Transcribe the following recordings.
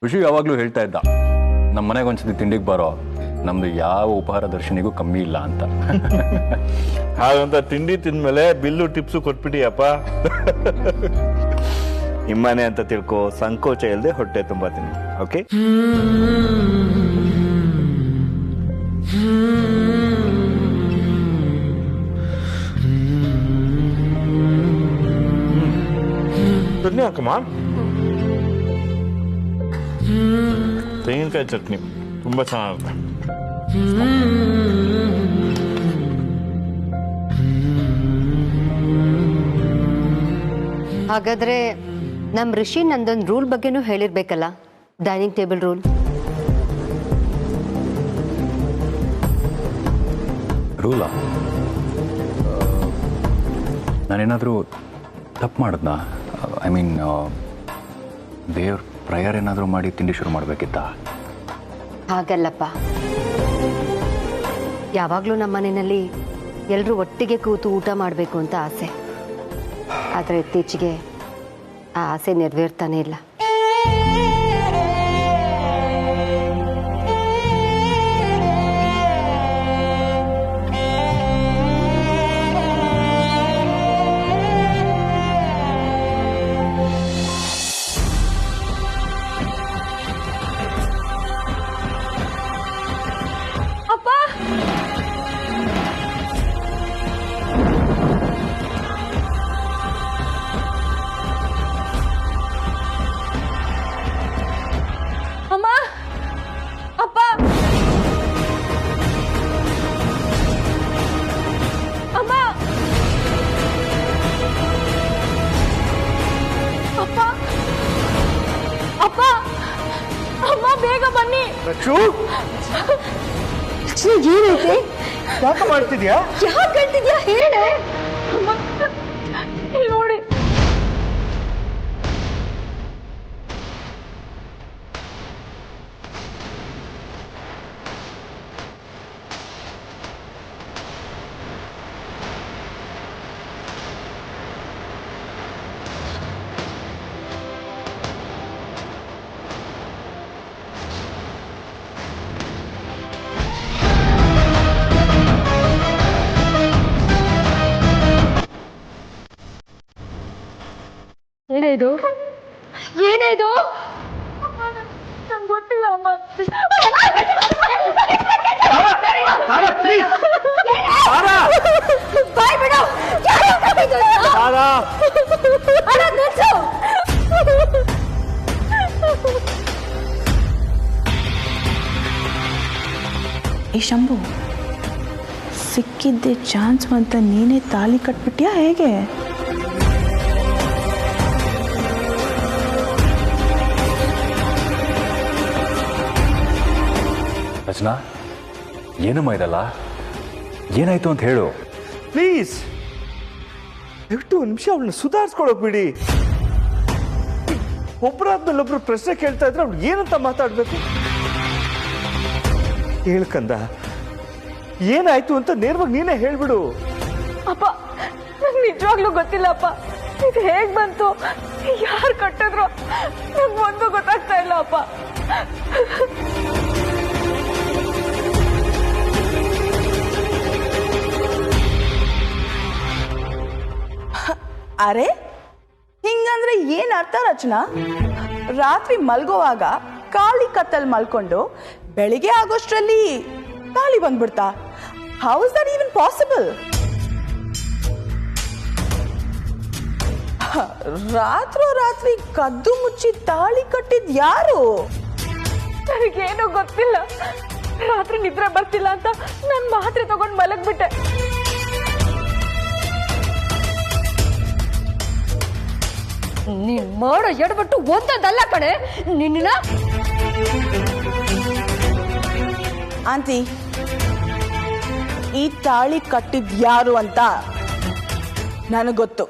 ಋಷಿ ಯಾವಾಗಲೂ ಹೇಳ್ತಾ ಇದ್ದ, ನಮ್ಮ ಮನೆಗೆ ಒಂದ್ಸತಿ ತಿಂಡಿಗೆ ಬರೋ, ನಮ್ದು ಯಾವ ಉಪಹಾರ ದರ್ಶನಿಗೂ ಕಮ್ಮಿ ಇಲ್ಲ ಅಂತ. ಹಾಗಂತ ತಿಂಡಿ ತಿಂದ್ಮೇಲೆ ಬಿಲ್ಲು ಟಿಪ್ಸು ಕೊಟ್ಬಿಟ್ಟಿಯಪ್ಪ. ನಿಮ್ಮನೆ ಅಂತ ತಿಳ್ಕೊ, ಸಂಕೋಚ ಇಲ್ಲದೆ ಹೊಟ್ಟೆ ತುಂಬಾ ತಿನ್ನಿ. ಓಕೆ, ಚಟ್ನಿ ಹಾಕಮ್ಮ. ತೆಂಗಿನಕಾಯಿ ಚಟ್ನಿ ತುಂಬಾ ಚೆನ್ನಾಗಿರುತ್ತೆ. ಹಾಗಾದ್ರೆ ನಮ್ಮ ಋಷಿ ನಂದೊಂದು ರೂಲ್ ಬಗ್ಗೆನೂ ಹೇಳಿರ್ಬೇಕಲ್ಲ, ಡೈನಿಂಗ್ ಟೇಬಲ್ ರೂಲ್. ರೂಲ ನಾನೇನಾದರೂ ತಪ್ಪು ಮಾಡಿದ್ನಾ? ಐ ಮೀನ್, ದೇವ್ರ ಪ್ರಯರ್ ಏನಾದರೂ ಮಾಡಿ ತಿಂಡಿ ಶುರು ಮಾಡಬೇಕಿತ್ತಾ? ಹಾಗಲ್ಲಪ್ಪ, ಯಾವಾಗಲೂ ನಮ್ಮ ಮನೆಯಲ್ಲಿ ಎಲ್ಲರೂ ಒಟ್ಟಿಗೆ ಕೂತು ಊಟ ಮಾಡಬೇಕು ಅಂತ ಆಸೆ. ಆದರೆ ಇತ್ತೀಚೆಗೆ ಆ ಆಸೆ ನೆರವೇರ್ತಾನೆ ಇಲ್ಲ. ಏನೈತೆ? ಯಾಕೆ ಮಾಡ್ತಿದ್ಯಾ? ಯಾಕೆ ಹೇಳ್ತಿದ್ಯಾ ಹೇಳೆ. ನೋಡಿ, ಏನೇದು ಏನೇದು ನಂಗೆ ಗೊತ್ತಿಲ್ಲ ಅಮ್ಮ. ಬಾಯ್ ಬಿಡು. ಏ ಶಂಭು, ಸಿಕ್ಕಿದ್ದೆ ಚಾನ್ಸ್ ಅಂತ ನೀನೇ ತಾಲಿ ಕಟ್ಬಿಟ್ಯಾ ಹೇಗೆ? ರಚನಾ, ಏನಮ್ಮ ಇದಲ್ಲ? ಏನಾಯ್ತು ಅಂತ ಹೇಳು ಪ್ಲೀಸ್. ಎಷ್ಟು ಒಂದು ನಿಮಿಷ ಅವಳನ್ನ ಸುಧಾರಿಸ್ಕೊಳಕ್ ಬಿಡಿ. ಒಬ್ಬರಾದ್ಮೇಲೆ ಒಬ್ರು ಪ್ರಶ್ನೆ ಕೇಳ್ತಾ ಇದ್ರೆ ಅವ್ಳು ಏನಂತ ಮಾತಾಡ್ಬೇಕು? ಹೇಳ್ಕಂದ, ಏನಾಯ್ತು ಅಂತ ನೇರವಾಗಿ ನೀನೇ ಹೇಳ್ಬಿಡು. ಅಪ್ಪ, ನಂಗೆ ನಿಜವಾಗ್ಲೂ ಗೊತ್ತಿಲ್ಲಪ್ಪ. ಇದು ಹೇಗ್ ಬಂತು, ಯಾರು ಕಟ್ಟಿದ್ರು, ನಂಗೆ ಒಂದು ಗೊತ್ತಾಗ್ತಾ ಇಲ್ಲ ಅಪ್ಪ. ಅರೆ, ಹಿಂಗಂದ್ರೆ ಏನ್ ಅರ್ಥ ರಚನಾ? ರಾತ್ರಿ ಮಲ್ಗೋವಾಗ ಖಾಲಿ ಕತ್ತಲ್ ಮಲ್ಕೊಂಡು ಬೆಳಿಗ್ಗೆ ಆಗೋಷ್ಟ್ರಲ್ಲಿ ತಾಳಿ ಬಂದ್ಬಿಡ್ತಾ? How is that even possible? ರಾತ್ರಿ ಕದ್ದು ಮುಚ್ಚಿ ತಾಳಿ ಕಟ್ಟಿದ್ ಯಾರು? ನನಗೇನು ಗೊತ್ತಿಲ್ಲ. ರಾತ್ರಿ ನಿದ್ರೆ ಬರ್ತಿಲ್ಲ ಅಂತ ನಾನು ಮಾತ್ರೆ ತಗೊಂಡು ಮಲಗ್ಬಿಟ್ಟೆ. ನೀನ್ ಮಾಡೋ ಎಡಬಿಟ್ಟು ಒಂದಲ್ಲ ಕಣೆ ನಿನ್ನ. ಆಂಟಿ, ಈ ತಾಳಿ ಕಟ್ಟಿದ್ ಯಾರು ಅಂತ ನನಗೆ ಗೊತ್ತು.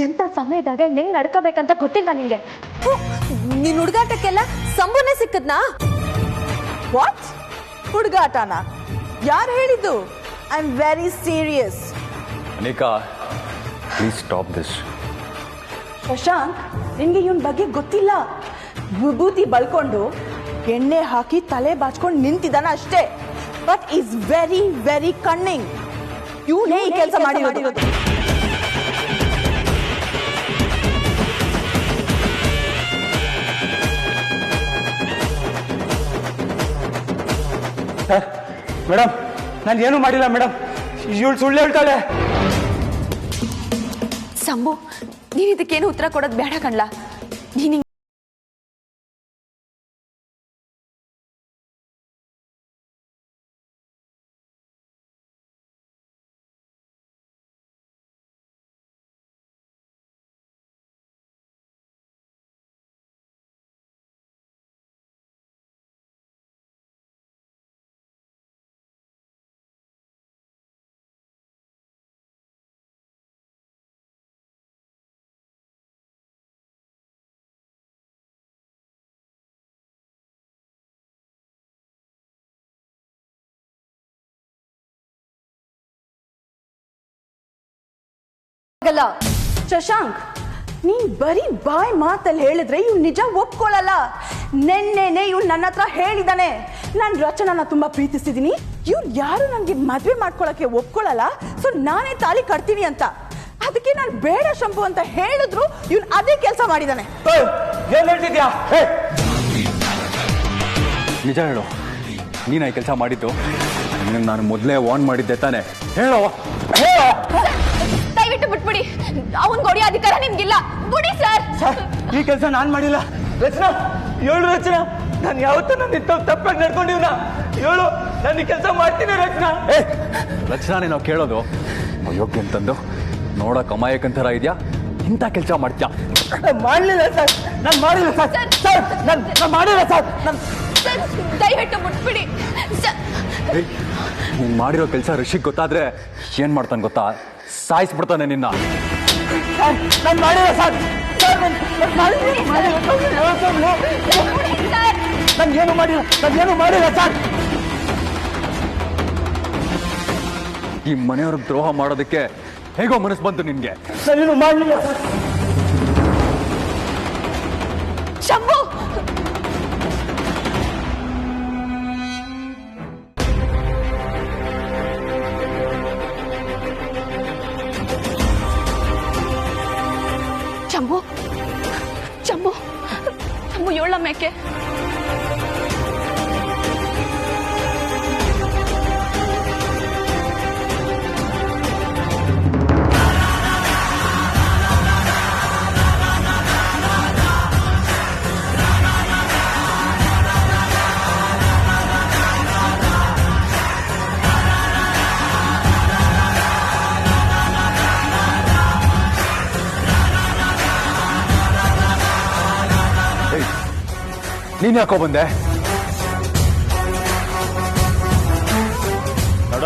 ಎಂತ ಸಮಯದಾಗ ಹೆಂಗ್ ನಡ್ಕೋಬೇಕಂತ ಗೊತ್ತಿಲ್ಲ ನಿಂಗೆ. ನಿನ್ ಹುಡುಗಾಟಕ್ಕೆಲ್ಲ ಸಂಬೂರ್ಣ ಸಿಕ್ಕದ್ನಾ? ವಾಟ್? ಹುಡುಗಾಟನ? ಯಾರು ಹೇಳಿದ್ದು? I am very serious. Anika, please stop this. Shashank, ನಿನ್ಗೆ ಇವನ್ ಬಗ್ಗೆ ಗೊತ್ತಿಲ್ಲ. ವಿಭೂತಿ ಬಳ್ಕೊಂಡು ಎಣ್ಣೆ ಹಾಕಿ ತಲೆ ಬಾಚ್ಕೊಂಡು ನಿಂತಿದ್ದಾನ ಅಷ್ಟೇ. But is very very ಕನ್ನಿಂಗ್. ಇವನೇ ಈ ಕೆಲಸ ಮಾಡಿರೋದು. ಮೇಡಮ್, ನಾನು ಏನು ಮಾಡಿಲ್ಲ ಮೇಡಮ್. ಇವಳು ಸುಳ್ಳು ಹೇಳ್ತಾಳೆ. ಸಂಭು, ನೀನ್ ಇದಕ್ಕೇನು ಉತ್ತರ ಕೊಡೋದು ಬೇಡ ಕಣ್ಲಾ. ನೀನ್ ಶಶಾಂಕ್, ನೀನ್ ಬರೀ ಬಾಯ್ ಮಾತಲ್ಲಿ ಹೇಳಿದ್ರೆ ಇವ್ ನಿಜ ಒಪ್ಕೊಳ್ಳಲ್ಲ. ನೆನ್ನೆನೆ ಇವ್ ನನ್ನ ಹತ್ರ ಹೇಳಿದಾನೆ, ನಾನು ರಚನಾನ ತುಂಬಾ ಪ್ರೀತಿಸಿದೀನಿ, ಇವ್ರು ಯಾರು ನನ್ಗೆ ಮದ್ವೆ ಮಾಡ್ಕೊಳಕ್ಕೆ ಒಪ್ಕೊಳ್ಳಲ್ಲ, ಸೊ ನಾನೇ ತಾಳಿ ಕಟ್ತೀನಿ ಅಂತ. ಅದಕ್ಕೆ ನಾನು ಬೇಡ ಶಂಭು ಅಂತ ಹೇಳಿದ್ರು ಇವ್ನು ಅದೇ ಕೆಲಸ ಮಾಡಿದಾನೆ. ಏನ್ ಹೇಳ್ತಿದ್ಯಾ? ನಿಜ ಹೇಳು, ನೀನು ಈ ಕೆಲಸ ಮಾಡಿದ್ದು? ನಾನು ಮೊದಲೇ ವಾರ್ನ್ ಮಾಡಿದ್ದೆ ತಾನೆ? ಹೇಳೋ ಹೇಳೋ. ದಯವಿಟ್ಟು ಬಿಟ್ಬಿಡಿ. ಅವನ್ ಹೊಡೆಯೋ ಅಧಿಕಾರ ನಿಮ್ಗಿಲ್ಲ. ಬಿಡಿ ಸರ್. ಈ ಕೆಲಸ ನಾನ್ ಮಾಡಿಲ್ಲ. ರಚನಾ, ಹೇಳು ರಚನಾ, ನಾನು ಯಾವತ್ತೂ ನನ್ನ ತಪ್ಪಾಗಿ ನಡ್ಕೊಂಡಿವ್ನ? ಹೇಳು, ನಾನು ಈ ಕೆಲಸ ಮಾಡ್ತೀನಿ ರಚನಾ. ರಚನಾನೇ ನಾವು ಕೇಳೋದು ಯೋಗ್ಯ ಅಂತಂದು ನೋಡಕ್ ಅಮಾಯಕಂತರ ಇದೆಯಾ? ಇಂಥ ಕೆಲಸ ಮಾಡ್ತೀಯಾ? ಮಾಡ್ಲಿಲ್ಲ ಸರ್, ನಾನು ಮಾಡಿಲ್ಲ ಸರ್. ಸರ್, ನಾನು ಮಾಡಿಲ್ಲ ಸರ್. ದಯವಿಟ್ಟು ಬಿಟ್ಬಿಡಿ. ನೀನ್ ಮಾಡಿರೋ ಕೆಲಸ ಋಷಿಗ್ ಗೊತ್ತಾದ್ರೆ ಏನ್ ಮಾಡ್ತಾನೆ ಗೊತ್ತಾ? ಸಾಯಿಸ್ಬಿಡ್ತಾನೆ ನಿನ್ನ. ನಾನು ಮಾಡಿಲ್ಲ ಸರ್. ನನ್ಗೇನು ಮಾಡಿಲ್ಲ ಸರ್. ಈ ಮನೆಯವ್ರಿಗೆ ದ್ರೋಹ ಮಾಡೋದಕ್ಕೆ ಹೇಗೋ ಮನಸ್ಸು ಬಂತು ನಿನ್ಗೆ? ನಾನೇನು ಮಾಡಲಿಲ್ಲ ಸರ್. ಶಂಭು, ಶಂಭು, ಶಂಭು, ಶಂಭು ಏಳ ಮೇಕೆ. ನೀನ್ ಯಾಕೋ ಬಂದೆ? ನೋಡ,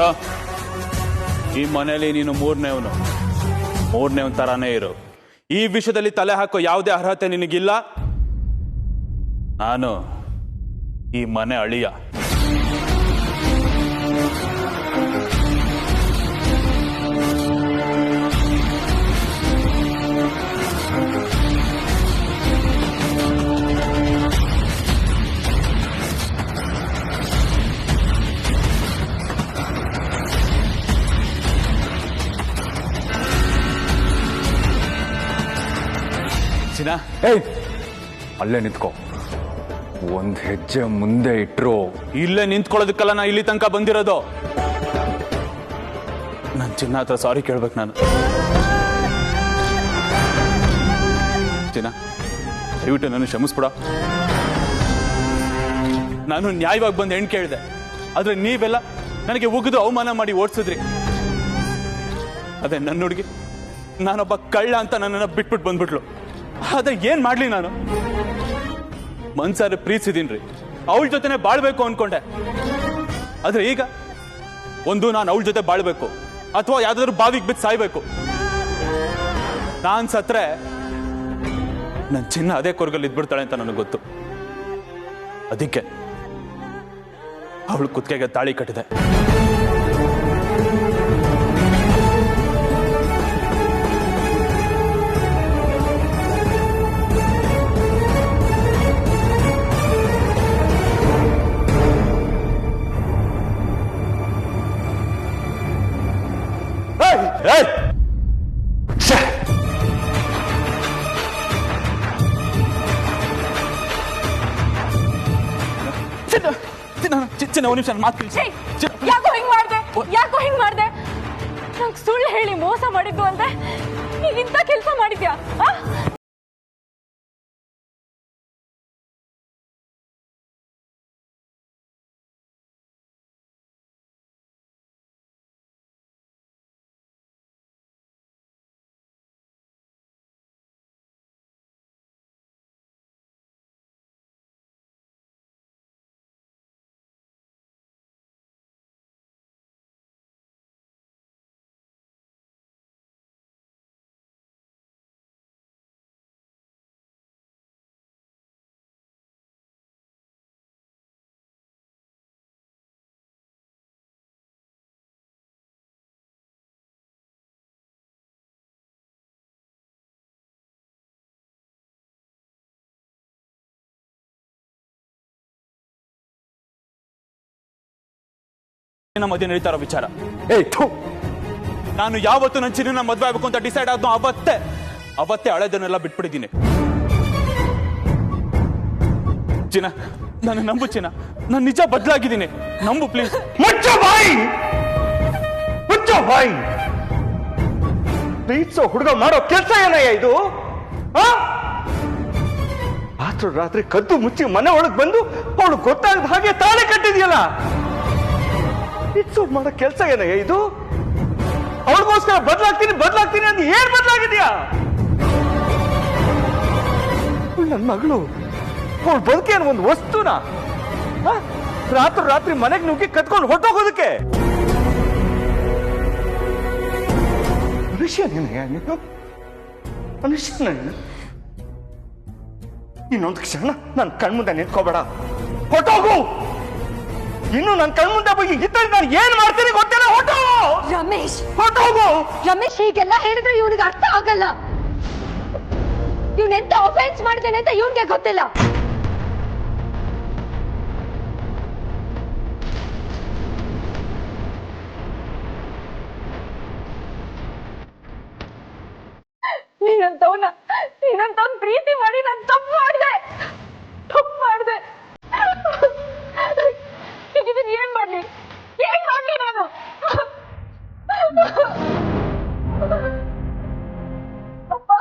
ಈ ಮನೆಯಲ್ಲಿ ನೀನು ಮೂರನೇವನ್ ತರಾನೇ ಇರು. ಈ ವಿಷಯದಲ್ಲಿ ತಲೆ ಹಾಕೋ ಯಾವುದೇ ಅರ್ಹತೆ ನಿನಗಿಲ್ಲ. ನಾನು ಈ ಮನೆ ಅಳಿಯ. ಏಯ್, ಅಲ್ಲೇ ನಿಂತ್ಕೋ. ಒಂದ್ ಹೆಜ್ಜೆ ಮುಂದೆ ಇಟ್ರು ಇಲ್ಲೇ ನಿಂತ್ಕೊಳ್ಳೋದಕ್ಕಲ್ಲ ನಾ ಇಲ್ಲಿ ತನಕ ಬಂದಿರೋದು. ನನ್ ಚಿನ್ನ ಹತ್ರ ಸಾರಿ ಕೇಳ್ಬೇಕು ನಾನು. ಚಿನ್ನ, ದಯವಿಟ್ಟು ನಾನು ಕ್ಷಮಿಸ್ಬಿಡ. ನಾನು ನ್ಯಾಯವಾಗಿ ಬಂದು ಹೆಣ್ಣು ಕೇಳಿದೆ, ಆದ್ರೆ ನೀವೆಲ್ಲ ನನಗೆ ಉಗಿದು ಅವಮಾನ ಮಾಡಿ ಓಡಿಸಿದ್ರಿ. ಅದೇ ನನ್ನ ಹುಡುಗಿ ನಾನೊಬ್ಬ ಕಳ್ಳ ಅಂತ ನನ್ನನ್ನು ಬಿಟ್ಬಿಟ್ಟು ಬಂದ್ಬಿಟ್ಲು. ಆದ್ರೆ ಏನ್ ಮಾಡ್ಲಿ ನಾನು? ಮನ್ಸಾರೆ ಪ್ರೀತಿಸಿದೀನ್ರಿ, ಅವಳ ಜೊತೆನೆ ಬಾಳ್ಬೇಕು ಅನ್ಕೊಂಡೆ. ಆದ್ರೆ ಈಗ ಒಂದು ನಾನು ಅವಳ ಜೊತೆ ಬಾಳ್ಬೇಕು ಅಥವಾ ಯಾವ್ದಾದ್ರು ಬಾವಿಗೆ ಬಿದ್ದು ಸಾಯ್ಬೇಕು. ನಾನ್ ಸತ್ರೆ ನನ್ನ ಚಿನ್ನ ಅದೇ ಕೊರಗಲ್ಲಿ ಇದ್ಬಿಡ್ತಾಳೆ ಅಂತ ನನಗೆ ಗೊತ್ತು. ಅದಕ್ಕೆ ಅವಳು ಕುತ್ತಿಗೆಗೆ ತಾಳಿ ಕಟ್ಟಿದೆ. ಚಿನ್ನ ಒಂದು ನಿಮಿಷ ಮಾತು ಯಾಕೋ ಹಿಂಗ್ ಮಾಡ್ದೆ ನಂಗೆ ಸುಳ್ಳು ಹೇಳಿ ಮೋಸ ಮಾಡಿದ್ದು ಅಂದ್ರೆ ಈಗ ಇಂಥ ಕೆಲಸ ಮಾಡಿದ್ಯಾ? ಮಧ್ಯೆ ನಡೀತಾ ಇರೋ ವಿಚಾರ. ನಾನು ಯಾವತ್ತು ನನ್ನ ಚಿನ್ನ ಮದುವೆ ಆಗ್ಬೇಕು ಅಂತ ಡಿಸೈಡ್ ಆದ್ನೋ ಅವತ್ತೇ ಹಳೆದನ್ನೆಲ್ಲ ಬಿಟ್ಬಿಟ್ಟಿದ್ದೀನಿ. ಚಿನ್ನ ನಾನು ನಂಬು, ಚಿನ್ನ ನಾನು ನಿಜ ಬದಲಾಗಿದ್ದೀನಿ, ನಂಬು ಪ್ಲೀಸ್. ಪ್ರೀತಿಸೋ ಹುಡುಗ ಮಾಡೋ ಕೆಲಸ ಏನಯ್ಯ ಇದು? ರಾತ್ರಿ ಕದ್ದು ಮುಚ್ಚಿ ಮನೆ ಒಳಗ್ ಬಂದು ಅವಳು ಗೊತ್ತಾಗದ ಹಾಗೆ ತಾಳೆ ಕಟ್ಟಿದ್ಯಲ್ಲ. ಪ್ರೀತಿಸೋಡ್ ಮಾಡೋ ಕೆಲಸ ಏನಯ್ಯ ಇದು? ಅವಳಿಗೋಸ್ಕರ ಬದಲಾಗ್ತೀನಿ ಅಂತ ಏನ್ ಬದಲಾಗಿದ್ಯಾ? ನನ್ನ ಮಗಳು ಅವಳು ಬದುಕೇನು ಒಂದು ವಸ್ತುನ? ರಾತ್ರಿ ಮನೆಗೆ ನುಗ್ಗಿ ಕತ್ಕೊಂಡು ಹೊಟ್ಟೋಗೋದಕ್ಕೆ ಮನುಷ್ಯನೇನಯ್ಯ ನೀನು? ಮನುಷ್ಯನ ಇನ್ನೊಂದು ಕ್ಷಣ ನನ್ನ ಕಣ್ಮುಂದೆ ನಿಂತ್ಕೋಬೇಡ, ಹೊಟ್ಟೋಗು. ಇನ್ನು ನನ್ನ ಕಣ್ಮುಂದೆ ಬಗ್ಗೆ ಇದ್ದರೆ ನಾನು ಏನ್ ಮಾಡ್ತೀನಿ ಗೊತ್ತಿಲ್ಲ. ಹೊಟ್ಟೋಗು ರಮೇಶ್, ಹೀಗೆಲ್ಲ ಹೇಳಿದ್ರೆ ಇವನಿಗೆ ಅರ್ಥ ಆಗಲ್ಲ. ಇವನೆಂತ ಅಫೆನ್ಸ್ ಮಾಡಿದ್ದೇನೆ ಅಂತ ಇವನ್ಗೆ ಗೊತ್ತಿಲ್ಲ. ನೀನಂತವನ್ ಪ್ರೀತಿ ಮಾಡಿ ನಾನು ತಪ್ಪು ಮಾಡಿದೆ. ಇದನ್ನ ಏನ್ ಮಾಡ್ಲಿ ನಾನು? ಅಪ್ಪ,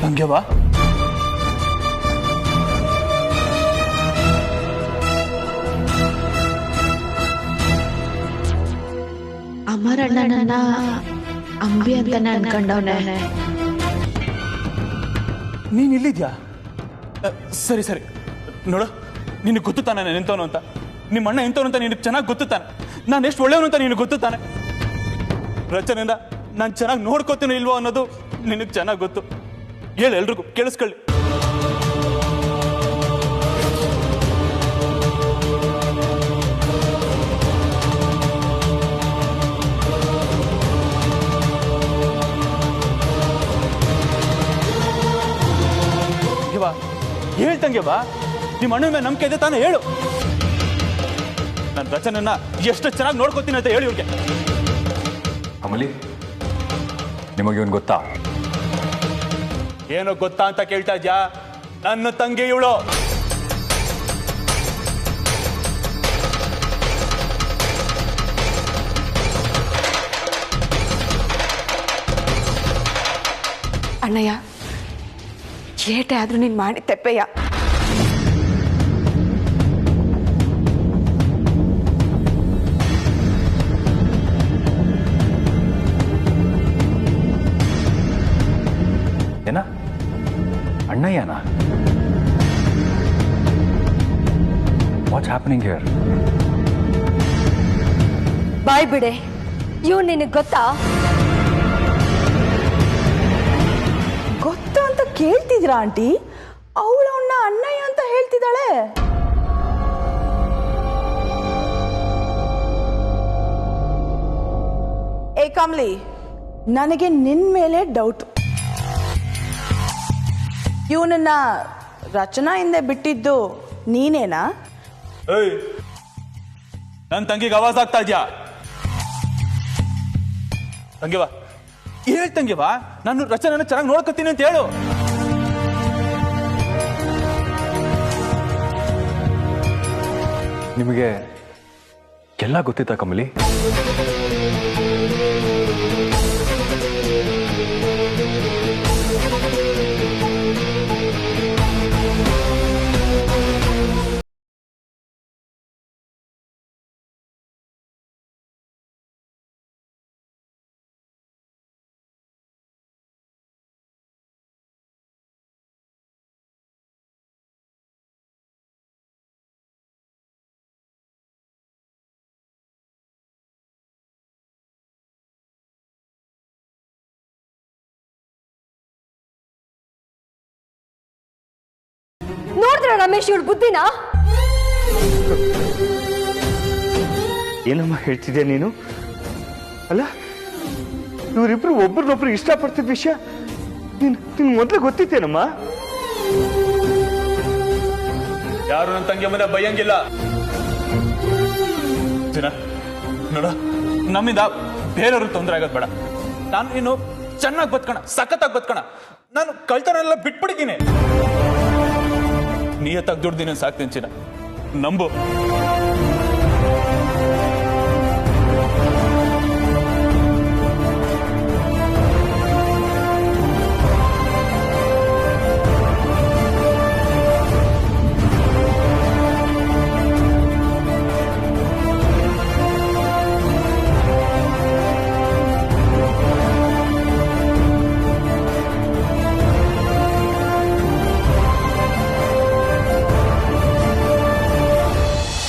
ಹಂಗೆವಾ? ಅಮರಣ್ಣನನ್ನ ಅಂಬಿ ಅಂತ ಅನ್ಕೊಂಡವನೆ. ನೀನ್ ಇಲ್ಲಿದ್ಯಾ? ಸರಿ ನೋಡು, ನಿನಗೆ ಗೊತ್ತು ತಾನೆ ನಾನು ಎಂತವನು ಅಂತ. ನಿಮ್ಮ ಅಣ್ಣ ಎಂತವನು ಅಂತ ನಿನಗೆ ಚೆನ್ನಾಗಿ ಗೊತ್ತು ತಾನೆ. ನಾನು ಎಷ್ಟು ಒಳ್ಳೆಯವನು ಅಂತ ನಿನಗೆ ಗೊತ್ತು ತಾನೆ. ರಚನೆಯಿಂದ ನಾನು ಚೆನ್ನಾಗಿ ನೋಡ್ಕೋತೀನಿ ಇಲ್ವೋ ಅನ್ನೋದು ನಿನಗೆ ಚೆನ್ನಾಗಿ ಗೊತ್ತು. ಹೇಳು, ಎಲ್ರಿಗೂ ಕೇಳಿಸ್ಕೊಳ್ಳಿ. ಹೇಳ್ತಂಗೆ ಬಾ, ನಿಮ್ಮ ಅಣ್ಣನ ಮೇಲೆ ನಂಬಿಕೆ ಇದೆ ತಾನೇ? ಹೇಳು, ನನ್ನ ರಚನೆಯನ್ನ ಎಷ್ಟು ಚೆನ್ನಾಗಿ ನೋಡ್ಕೋತೀನಿ ಅಂತ ಹೇಳಿ ಇವ್ರಿಗೆ. ಅಮಲಿ, ನಿಮಗೆ ಇವನು ಗೊತ್ತಾ? ಏನೋ ಗೊತ್ತಾ ಅಂತ ಕೇಳ್ತಾ ಇದ್ಯಾ? ನನ್ನ ತಂಗಿ ಇವಳು. ಅಣ್ಣಯ್ಯ, ಏಟೆ ಆದ್ರೂ ನೀನ್ ಮಾಡಿ ತೆಪ್ಪಯ್ಯ. ಅಣ್ಣಯ್ಯನಾ? What's happening here? ಬಾಯ್ ಬಿಡೆ, ಇವ್ ನಿನಗೆ ಗೊತ್ತಾ? ಗೊತ್ತಾ ಅಂತ ಕೇಳ್ತಿದ್ರಾ ಆಂಟಿ? ಅವಳವನ್ನ ಅಣ್ಣಯ್ಯ ಅಂತ ಹೇಳ್ತಿದ್ದಾಳೆ. ಏ ಕಮ್ಲಿ, ನನಗೆ ನಿನ್ ಮೇಲೆ ಡೌಟ್. ಇವನನ್ನ ರಚನಾ ಹಿಂದೆ ಬಿಟ್ಟಿದ್ದು ನೀನೇನಾ? ಏಯ್, ನನ್ನ ತಂಗಿಗೆ ಆವಾಜ್ ಆಗ್ತಾ ಇದ್ಯಾ? ತಂಗಿವಾ ಹೇಳ್ ತಂಗಿವಾ, ನಾನು ರಚನೆನ ಚೆನ್ನಾಗಿ ನೋಡ್ಕೊತೀನಿ ಅಂತ ಹೇಳು. ನಿಮಗೆ ಎಲ್ಲ ಗೊತ್ತಿತ್ತಾ ಕಮಲಿ? ನೋಡಿದ್ರ ರಮೇಶ್ ಇವಳು ಬುದ್ಧಿನ? ಏನಮ್ಮ ಹೇಳ್ತಿದ್ಯಾ ನೀನು? ಅಲ್ಲ, ಇವರಿಬ್ರು ಒಬ್ರನ್ನೊಬ್ರು ಇಷ್ಟಪಡ್ತಿದ್ದ ವಿಷಯ ನಿನ್ ಮೊದಲು ಗೊತ್ತಿತ್ತೇನಮ್ಮ? ಯಾರು ನನ್ನ ತಂಗಿ ಮನೆ ಬೈಯಂಗಿಲ್ಲ. ನೋಡ, ನಮ್ಮಿಂದ ಬೇರೆಯವ್ರಿಗೆ ತೊಂದರೆ ಆಗೋದು ಬೇಡ. ನಾನು ನೀನು ಚೆನ್ನಾಗಿ ಬದುಕೋಣ, ಸಖತ್ತಾಗಿ ಬದುಕೋಣ. ನಾನು ಕಳ್ತನೆಲ್ಲ ಬಿಟ್ಬಿಡ್ತೀನಿ. ನಿಯತ್ತಾಗಿ ದುಡ್ದಿನ ಸಾಕ್ತೀನಿ ಚಿನ್ನ, ನಂಬು.